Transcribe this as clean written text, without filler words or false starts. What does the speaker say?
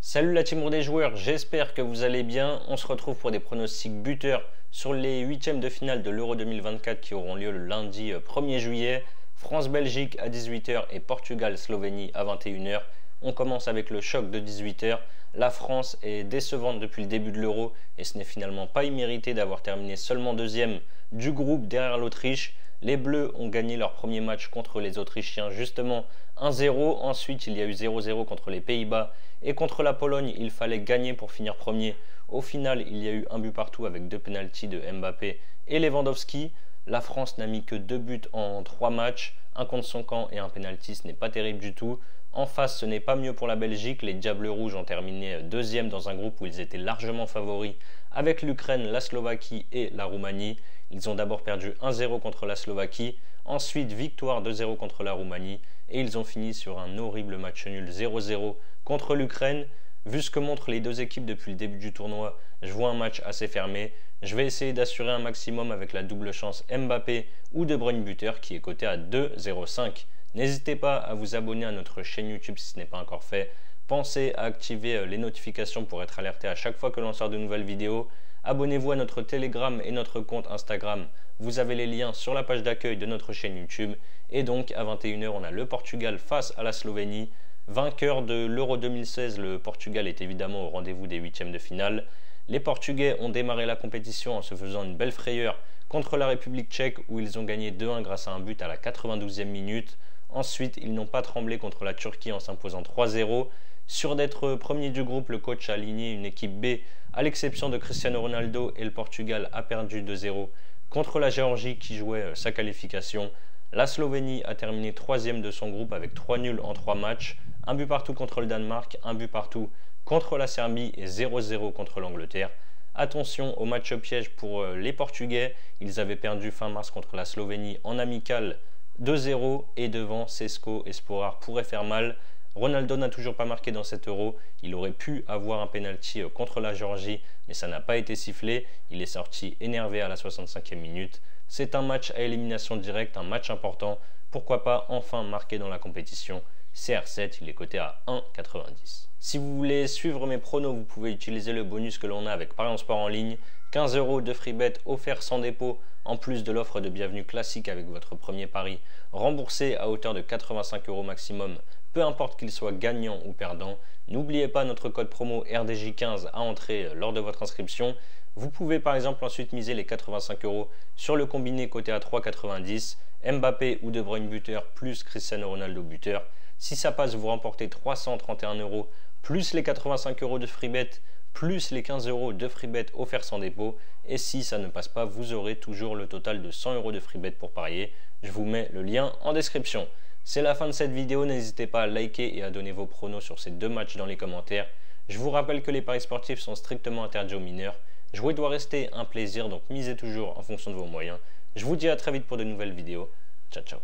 Salut la team des joueurs, j'espère que vous allez bien. On se retrouve pour des pronostics buteurs sur les huitièmes de finale de l'Euro 2024 qui auront lieu le lundi 1er juillet. France-Belgique à 18 h et Portugal-Slovénie à 21 h. On commence avec le choc de 18 h. La France est décevante depuis le début de l'Euro et ce n'est finalement pas immérité d'avoir terminé seulement deuxième du groupe derrière l'Autriche. Les Bleus ont gagné leur premier match contre les Autrichiens justement 1-0. Ensuite, il y a eu 0-0 contre les Pays-Bas et contre la Pologne, il fallait gagner pour finir premier. Au final, il y a eu un but partout avec 2 pénaltys de Mbappé et Lewandowski. La France n'a mis que 2 buts en 3 matchs, un contre son camp et un pénalty, ce n'est pas terrible du tout. En face, ce n'est pas mieux pour la Belgique. Les Diables Rouges ont terminé deuxième dans un groupe où ils étaient largement favoris avec l'Ukraine, la Slovaquie et la Roumanie. Ils ont d'abord perdu 1-0 contre la Slovaquie, ensuite victoire 2-0 contre la Roumanie et ils ont fini sur un horrible match nul 0-0 contre l'Ukraine. Vu ce que montrent les deux équipes depuis le début du tournoi, je vois un match assez fermé. Je vais essayer d'assurer un maximum avec la double chance Mbappé ou De Bruyne buteur qui est coté à 2,05. N'hésitez pas à vous abonner à notre chaîne YouTube si ce n'est pas encore fait. Pensez à activer les notifications pour être alerté à chaque fois que l'on sort de nouvelles vidéos. Abonnez-vous à notre Telegram et notre compte Instagram. Vous avez les liens sur la page d'accueil de notre chaîne YouTube. Et donc à 21 h, on a le Portugal face à la Slovénie. Vainqueur de l'Euro 2016, le Portugal est évidemment au rendez-vous des huitièmes de finale. Les Portugais ont démarré la compétition en se faisant une belle frayeur contre la République tchèque où ils ont gagné 2-1 grâce à un but à la 92e minute. Ensuite, ils n'ont pas tremblé contre la Turquie en s'imposant 3-0. Sûr d'être premier du groupe, le coach a aligné une équipe B à l'exception de Cristiano Ronaldo et le Portugal a perdu 2-0 contre la Géorgie qui jouait sa qualification. La Slovénie a terminé troisième de son groupe avec 3 nuls en 3 matchs, un but partout contre le Danemark, un but partout contre la Serbie et 0-0 contre l'Angleterre. Attention au match piège pour les Portugais, ils avaient perdu fin mars contre la Slovénie en amical 2-0 et devant Sesco et Sporar pourrait faire mal. Ronaldo n'a toujours pas marqué dans cet Euro, il aurait pu avoir un penalty contre la Géorgie mais ça n'a pas été sifflé, il est sorti énervé à la 65e minute. C'est un match à élimination directe, un match important, pourquoi pas enfin marquer dans la compétition. CR7, il est coté à 1,90. Si vous voulez suivre mes pronos, vous pouvez utiliser le bonus que l'on a avec Paris en Sport en ligne. 15 € de free bet offert sans dépôt, en plus de l'offre de bienvenue classique avec votre premier pari, remboursé à hauteur de 85 € maximum, peu importe qu'il soit gagnant ou perdant. N'oubliez pas notre code promo RDJ15 à entrer lors de votre inscription. Vous pouvez par exemple ensuite miser les 85 € sur le combiné coté à 3,90, Mbappé ou De Bruyne buteur plus Cristiano Ronaldo buteur. Si ça passe, vous remportez 331 € plus les 85 € de free bet plus les 15 € de free bet offerts sans dépôt. Et si ça ne passe pas, vous aurez toujours le total de 100 € de free bet pour parier. Je vous mets le lien en description. C'est la fin de cette vidéo, n'hésitez pas à liker et à donner vos pronos sur ces deux matchs dans les commentaires. Je vous rappelle que les paris sportifs sont strictement interdits aux mineurs. Jouer doit rester un plaisir, donc misez toujours en fonction de vos moyens. Je vous dis à très vite pour de nouvelles vidéos. Ciao, ciao.